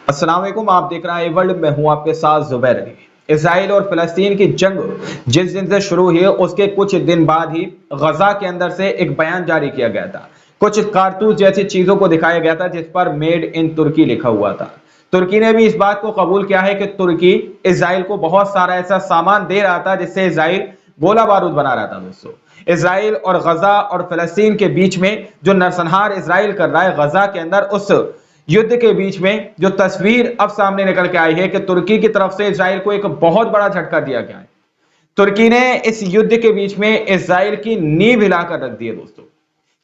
अस्सलाम वालेकुम, आप देख रहे हैं वर्ल्ड में हूं आपके साथ जुबैर अली। इसराइल और फिलिस्तीन की जंग जिस दिन से शुरू हुई है उसके कुछ दिन बाद ही गजा के अंदर से एक बयान जारी किया गया था। कुछ कारतूस जैसी चीजों को दिखाया गया था जिस पर मेड इन तुर्की लिखा हुआ था। तुर्की ने भी इस बात को कबूल किया है कि तुर्की इसराइल को बहुत सारा ऐसा सामान दे रहा था जिससे इसराइल गोला बारूद बना रहा था। दोस्तों, इसराइल और गजा और फिलिस्तीन के बीच में जो नरसंहार इसराइल कर रहा है गजा के अंदर, उस युद्ध के बीच में जो तस्वीर अब सामने निकल के आई है कि तुर्की की तरफ से इसराइल को एक बहुत बड़ा झटका दिया गया है। तुर्की ने इस युद्ध के बीच में इसराइल की नींव हिलाकर रख दी है दोस्तों,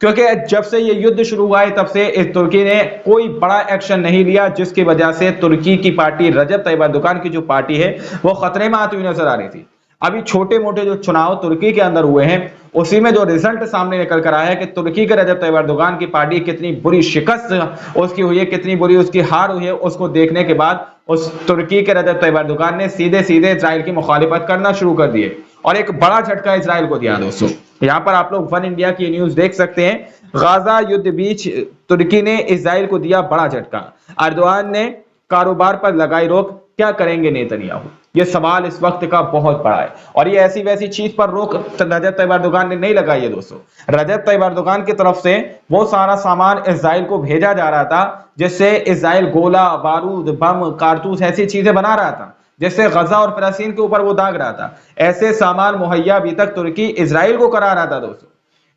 क्योंकि जब से ये युद्ध शुरू हुआ है तब से इस तुर्की ने कोई बड़ा एक्शन नहीं लिया, जिसकी वजह से तुर्की की पार्टी रजब तैयब एर्दोगान की जो पार्टी है वो खतरे में आती हुई नजर आ रही थी। अभी छोटे मोटे जो चुनाव तुर्की के अंदर हुए हैं उसी में जो रिजल्ट सामने निकल कर आया है कि तुर्की के रजब तैयब एर्दोगान की पार्टी कितनी बुरी शिकस्त उसकी हुई है, कितनी बुरी उसकी हार हुई है, उसको देखने के बाद उस तुर्की के रजब तैयब एर्दोगान ने सीधे सीधे इजराइल की मुखालिफत करना शुरू कर दिए और एक बड़ा झटका इजराइल को दिया। दोस्तों, यहाँ पर आप लोग वन इंडिया की न्यूज देख सकते हैं। गाजा युद्ध बीच तुर्की ने इजराइल को दिया बड़ा झटका। एर्दोगान ने कारोबार पर लगाई रोक, क्या करेंगे नेतन्याहू? ये सवाल इस वक्त का बहुत बड़ा है और ये ऐसी वैसी चीज पर रोक रजब तैयब एर्दोगान ने नहीं लगाई है। दोस्तों, रजब तैयब एर्दोगान की तरफ से वो सारा सामान इजराइल को भेजा जा रहा था जिससे इजराइल गोला बारूद बम कारतूस ऐसी चीजें बना रहा था जिससे गजा और फिलिस्तीन के ऊपर वो दाग रहा था। ऐसे सामान मुहैया अभी तक तुर्की इजराइल को करा रहा था। दोस्तों,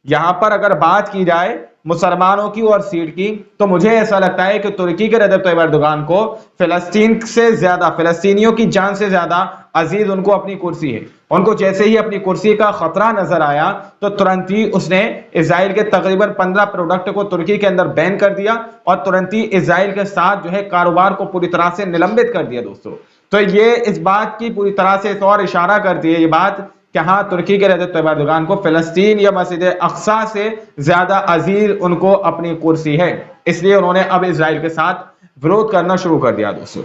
यहां पर अगर बात की जाए मुसलमानों की और सीट की, तो मुझे ऐसा लगता है कि तुर्की के रजब तैयब एर्दोगान को फिलिस्तीन से ज्यादा, फिलिस्तीनियों की जान से ज्यादा अजीज उनको अपनी कुर्सी है। उनको जैसे ही अपनी कुर्सी का खतरा नजर आया तो तुरंत ही उसने इजराइल के तकरीबन 15 प्रोडक्ट को तुर्की के अंदर बैन कर दिया और तुरंत ही इजराइल के साथ जो है कारोबार को पूरी तरह से निलंबित कर दिया। दोस्तों, तो ये इस बात की पूरी तरह से इस और इशारा करती है ये बात कि हाँ, तुर्की के रजब तैयब एर्दोगान को फिलिस्तीन या मस्जिद अक्सा से ज्यादा अजीज उनको अपनी कुर्सी है, इसलिए उन्होंने अब इजराइल के साथ विरोध करना शुरू कर दिया। दोस्तों,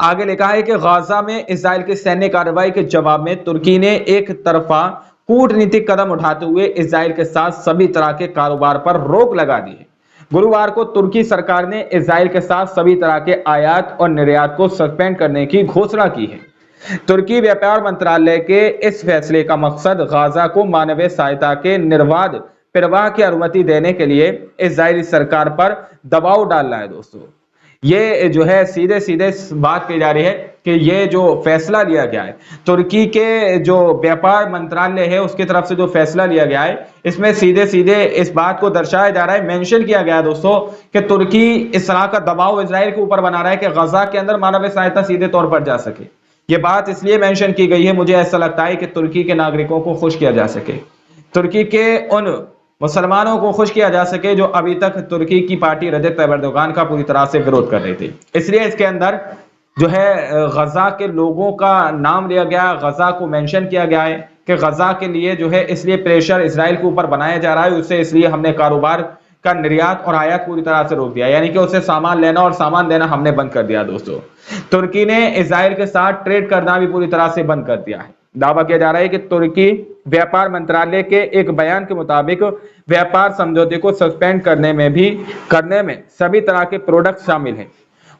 आगे लिखा है कि गाजा में इजराइल की सैन्य कार्रवाई के जवाब में तुर्की ने एक तरफा कूटनीतिक कदम उठाते हुए इजराइल के साथ सभी तरह के कारोबार पर रोक लगा दी है। गुरुवार को तुर्की सरकार ने इजराइल के साथ सभी तरह के आयात और निर्यात को सस्पेंड करने की घोषणा की है। तुर्की व्यापार मंत्रालय के इस फैसले का मकसद गाजा को मानवीय सहायता के निर्बाध प्रवाह की अनुमति देने के लिए इजरायली सरकार पर दबाव डालना है। दोस्तों, ये जो है सीधे सीधे बात की जा रही है कि ये जो फैसला लिया गया है तुर्की के जो व्यापार मंत्रालय है उसकी तरफ से जो फैसला लिया गया है, इसमें सीधे सीधे इस बात को दर्शाया जा रहा है, मेंशन किया गया है दोस्तों, कि तुर्की इस तरह का दबाव इजराइल के ऊपर बना रहा है कि गजा के अंदर मानवीय सहायता सीधे तौर पर जा सके। ये बात इसलिए मेंशन की गई है, मुझे ऐसा लगता है कि तुर्की के नागरिकों को खुश किया जा सके, तुर्की के उन मुसलमानों को खुश किया जा सके जो अभी तक तुर्की की पार्टी रजब तैयब एर्दोगान का पूरी तरह से विरोध कर रही थी। इसलिए इसके अंदर जो है गजा के लोगों का नाम लिया गया, गजा को मेंशन किया गया है कि गजा के लिए जो है इसलिए प्रेशर इसराइल के ऊपर बनाया जा रहा है, उससे इसलिए हमने कारोबार का निर्यात और आयात पूरी तरह से रोक दिया, यानी कि उससे सामान लेना और सामान देना हमने बंद कर दिया। दोस्तों, तुर्की ने इजराइल के साथ ट्रेड करना भी पूरी तरह से बंद कर दिया है। दावा किया जा रहा है कि तुर्की व्यापार मंत्रालय के एक बयान के मुताबिक व्यापार समझौते को सस्पेंड करने में सभी तरह के प्रोडक्ट शामिल हैं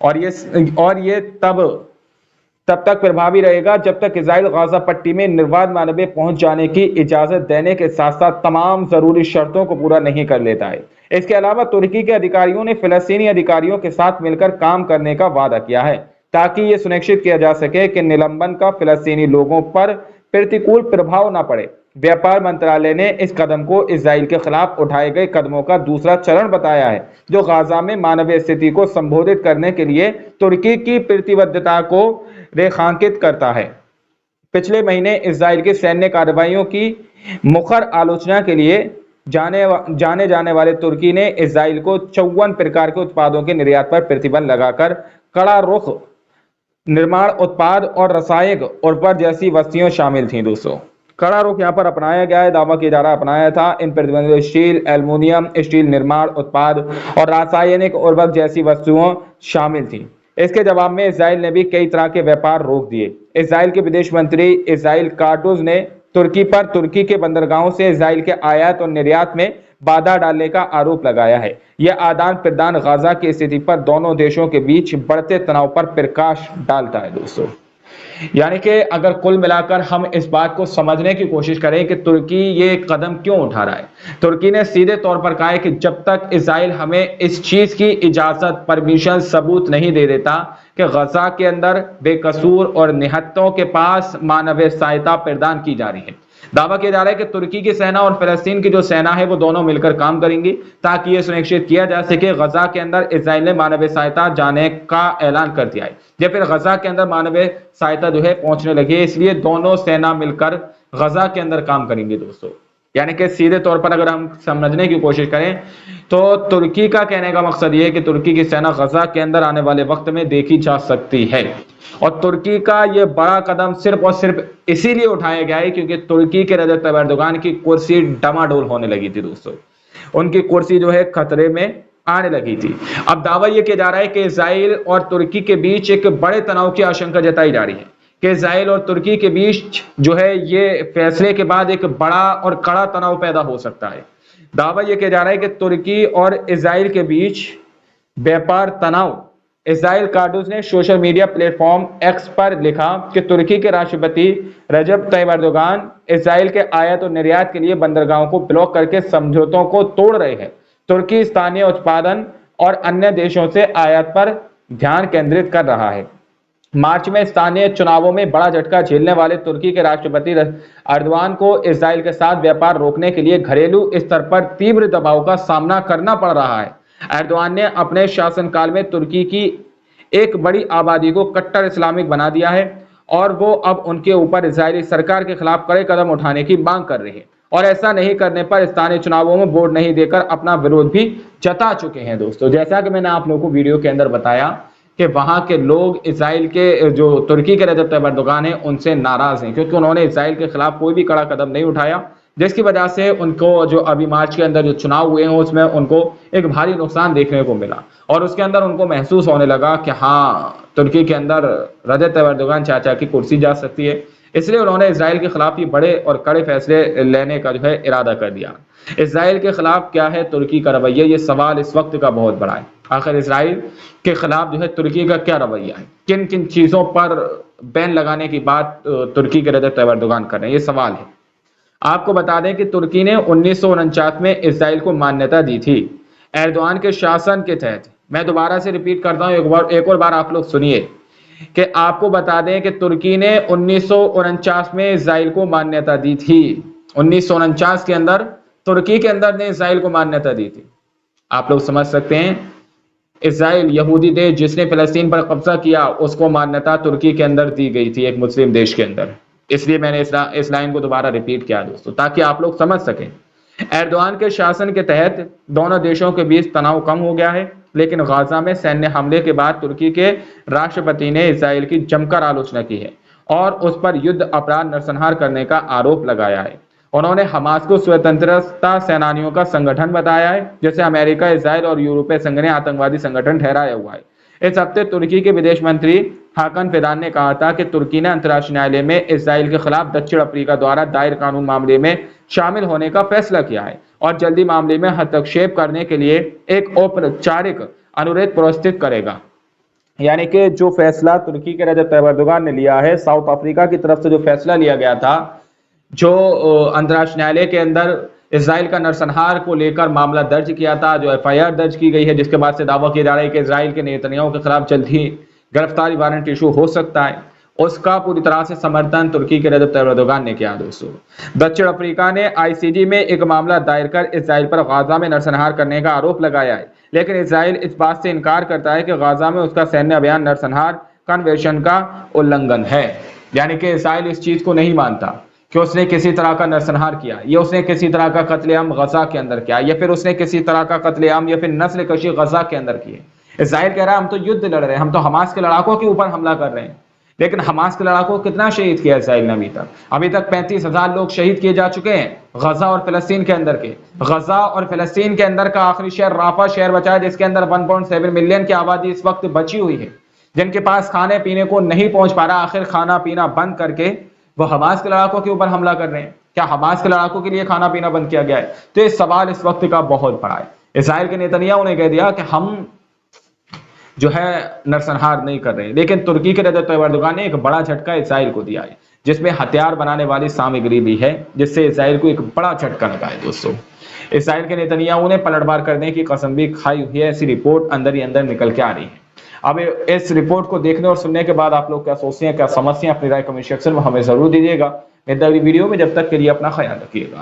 और ये तब तक प्रभावी रहेगा जब तक इजराइल गाजा पट्टी में निर्बाध मानवीय पहुंच जाने की इजाजत देने के साथ साथ तमाम जरूरी शर्तों को पूरा नहीं कर लेता है। इसके अलावा तुर्की के अधिकारियों ने फिलिस्तीनी अधिकारियों के साथ मिलकर काम करने का वादा किया है ताकि यह सुनिश्चित किया जा सके कि निलंबन का फिलिस्तीनी लोगों पर प्रतिकूल प्रभाव न पड़े। व्यापार मंत्रालय ने इस कदम को इजराइल के खिलाफ उठाए गए कदमों का दूसरा चरण बताया है, जो गाजा में मानवीय स्थिति को संबोधित करने के लिए तुर्की की प्रतिबद्धता को रेखांकित करता है। पिछले महीने इजराइल की सैन्य कार्रवाइयों की मुखर आलोचना के लिए जाने जाने वाले तुर्की ने इजराइल को 54 प्रकार के उत्पादों के निर्यात पर प्रतिबंध लगाकर कड़ा रुख निर्माण उत्पाद और रासायनिक उर्वरक जैसी वस्तुएं शामिल थी। दोस्तों, कड़ा रुख यहाँ पर अपनाया गया है, दावा किया जा रहा है अपनाया था। इन प्रतिबंधों स्टील, एल्युमिनियम, स्टील निर्माण उत्पाद और रासायनिक उर्वरक जैसी वस्तुओं शामिल थी। इसके जवाब में इजराइल ने भी कई तरह के व्यापार रोक दिए। इजराइल के विदेश मंत्री इजराइल काटोज ने तुर्की के बंदरगाहों से इजराइल के आयात और निर्यात में बाधा डालने का आरोप लगाया है। यह आदान प्रदान गाजा की स्थिति पर दोनों देशों के बीच बढ़ते तनाव पर प्रकाश डालता है दोस्तों। यानी कि अगर कुल मिलाकर हम इस बात को समझने की कोशिश करें कि तुर्की ये कदम क्यों उठा रहा है, तुर्की ने सीधे तौर पर कहा है कि जब तक इजराइल हमें इस चीज की इजाजत, परमिशन, सबूत नहीं दे देता कि गजा के अंदर बेकसूर और निहत्तों के पास मानवीय सहायता प्रदान की जा रही है। दावा किया जा रहा है कि तुर्की की सेना और फिलिस्तीन की जो सेना है वो दोनों मिलकर काम करेंगी ताकि यह सुनिश्चित किया जा सके गजा के अंदर इजराइल ने मानवीय सहायता जाने का ऐलान कर दिया है या फिर गजा के अंदर मानवीय सहायता जो है पहुंचने लगी है, इसलिए दोनों सेना मिलकर गजा के अंदर काम करेंगे दोस्तों। यानी कि सीधे तौर पर अगर हम समझने की कोशिश करें तो तुर्की का कहने का मकसद यह है कि तुर्की की सेना गजा के अंदर आने वाले वक्त में देखी जा सकती है। और तुर्की का यह बड़ा कदम सिर्फ और सिर्फ इसीलिए उठाया गया है क्योंकि तुर्की के रजब तैयब एर्दोगान की कुर्सी डमाडोल होने लगी थी दोस्तों, उनकी कुर्सी जो है खतरे में आने लगी थी। अब दावा यह किया जा रहा है कि इजराइल और तुर्की के बीच एक बड़े तनाव की आशंका जताई जा रही है कि इजराइल और तुर्की के बीच जो है ये फैसले के बाद एक बड़ा और कड़ा तनाव पैदा हो सकता है। दावा यह किया जा रहा है कि तुर्की और इजराइल के बीच व्यापार तनाव। इजराइल कार्डूस ने सोशल मीडिया प्लेटफॉर्म एक्स पर लिखा कि तुर्की के राष्ट्रपति रजब तैयब एर्दोगान इजराइल के आयात और निर्यात के लिए बंदरगाहों को ब्लॉक करके समझौतों को तोड़ रहे हैं। तुर्की स्थानीय उत्पादन और अन्य देशों से आयात पर ध्यान केंद्रित कर रहा है। मार्च में स्थानीय चुनावों में बड़ा झटका झेलने वाले तुर्की के राष्ट्रपति एर्दोगान को इजराइल के साथ व्यापार रोकने के लिए घरेलू स्तर पर तीव्र दबाव का सामना करना पड़ रहा है। एर्दोगान ने अपने शासनकाल में तुर्की की एक बड़ी आबादी को कट्टर इस्लामिक बना दिया है और वो अब उनके ऊपर इजरायली सरकार के खिलाफ कड़े कदम उठाने की मांग कर रहे हैं और ऐसा नहीं करने पर स्थानीय चुनावों में वोट नहीं देकर अपना विरोध भी जता चुके हैं दोस्तों। जैसा कि मैंने आप लोगों को वीडियो के अंदर बताया कि वहां के लोग इजराइल के जो तुर्की के रजब तैयब एर्दोगान है उनसे नाराज हैं क्योंकि उन्होंने इजराइल के खिलाफ कोई भी कड़ा कदम नहीं उठाया, जिसकी वजह से उनको जो अभी मार्च के अंदर जो चुनाव हुए हैं उसमें उनको एक भारी नुकसान देखने को मिला और उसके अंदर उनको महसूस होने लगा कि हाँ तुर्की के अंदर रजब तैयब एर्दोगान चाचा की कुर्सी जा सकती है। इसलिए उन्होंने इजराइल के खिलाफ ही बड़े और कड़े फैसले लेने का जो है इरादा कर दिया। इजराइल के खिलाफ क्या है तुर्की का रवैया, ये सवाल इस वक्त का बहुत बड़ा है। आखिर इजराइल के खिलाफ जो है तुर्की का क्या रवैया है, किन किन चीजों पर बैन लगाने की बात तुर्की के रजब तैयब एर्दोगान कर रहे हैं, ये सवाल है। आपको बता दें कि तुर्की ने 1949 में इजराइल को मान्यता दी थी एर्दोगान के शासन के तहत। मैं दोबारा से रिपीट करता हूं, एक और बार आप लोग सुनिए कि आपको बता दें कि तुर्की ने 1949 में इजराइल को मान्यता दी थी। 1949 के अंदर तुर्की के अंदर ने इजराइल को मान्यता दी थी। आप लोग समझ सकते हैं, इजराइल यहूदी देश जिसने फिलिस्तीन पर कब्जा किया उसको मान्यता तुर्की के अंदर दी गई थी, एक मुस्लिम देश के अंदर। इसलिए मैंने इस लाइन को दोबारा रिपीट किया दोस्तों ताकि आप लोग समझ सकें। एर्दोगान के शासन के तहत दोनों देशों के बीच तनाव कम हो गया है, लेकिन गाजा में सैन्य हमले के बाद तुर्की के राष्ट्रपति ने इजराइल की जमकर आलोचना की है और उस पर युद्ध अपराध नरसंहार करने का आरोप लगाया है। उन्होंने हमास को स्वतंत्रता सेनानियों का संगठन बताया है, जिसे अमेरिका, इजराइल और यूरोपीय संघ ने आतंकवादी संगठन ठहराया हुआ है। इस हफ्ते तुर्की के विदेश मंत्री हाकन फिदान ने कहा था कि तुर्की ने अंतर्राष्ट्रीय न्यायालय में इजराइल के खिलाफ दक्षिण अफ्रीका द्वारा दायर कानून मामले में शामिल होने का फैसला किया है और जल्दी मामले में हस्तक्षेप करने के लिए एक औपचारिक अनुरोध प्रस्तुत करेगा। यानी कि जो फैसला तुर्की के रजब तैयब एर्दोगान ने लिया है, साउथ अफ्रीका की तरफ से जो फैसला लिया गया था, जो अंतर्राष्ट्रीय न्यायालय के अंदर इजराइल का नरसंहार को लेकर मामला दर्ज किया था, जो एफआईआर दर्ज की गई है, जिसके बाद से दावा किया जा रहा है कि इजराइल के नेतन्याहू के खिलाफ जल्द ही गिरफ्तारी वारंट इशू हो सकता है, उसका पूरी तरह से समर्थन तुर्की के रजब तैयब एर्दोगान ने किया दोस्तों। दक्षिण अफ्रीका ने आईसीजे में एक मामला दायर कर इजराइल पर गाजा में नरसंहार करने का आरोप लगाया है, लेकिन इजराइल इस बात से इनकार करता है कि गाजा में उसका सैन्य अभियान नरसंहार कन्वेंशन का उल्लंघन है। यानी कि इजराइल इस चीज को नहीं मानता कि उसने किसी तरह का नरसंहार किया, या उसने किसी तरह का कत्लेआम गजा के अंदर किया, या फिर उसने किसी तरह का कत्लेआम या फिर नस्ल कशी गजा के अंदर की है। इजराइल कह रहा है हम तो युद्ध लड़ रहे हैं, हम तो हमास के लड़ाकों के ऊपर हमला कर रहे हैं। लेकिन हमास के लड़ाकों को कितना शहीद किया इजराइल ने अभी तक 35,000 लोग शहीद किए जा चुके हैं गजा और फिलिस्तीन के अंदर के। गजा और फिलिस्तीन के अंदर का आखिरी शहर राफा शहर बचा है, जिसके अंदर 1.7 मिलियन की आबादी इस वक्त बची हुई है, जिनके पास खाने पीने को नहीं पहुंच पा रहा। आखिर खाना पीना बंद करके वो हमास के लड़ाकों के ऊपर हमला कर रहे हैं। क्या हमास के लड़ाकों के लिए खाना पीना बंद किया गया है? तो ये सवाल इस वक्त का बहुत बड़ा है। इजराइल के नेतन्याहू ने कह दिया कि हम जो है नरसंहार नहीं कर रहे, लेकिन तुर्की के रजब तैयब एर्दोगान ने एक बड़ा झटका इजराइल को दिया है, जिसमें हथियार बनाने वाली सामग्री भी है, जिससे इजराइल को एक बड़ा झटका लगा है। दोस्तों, इजराइल के नेतन्याहू ने पलटवार करने की कसम भी खाई हुई है, ऐसी रिपोर्ट अंदर ही अंदर निकल के आ रही है। अब इस रिपोर्ट को देखने और सुनने के बाद आप लोग क्या सोचते हैं, क्या समझते हैं, अपनी राय कमेंट सेक्शन में हमें जरूर दीजिएगा। मेरी वीडियो में जब तक के लिए अपना ख्याल रखिएगा।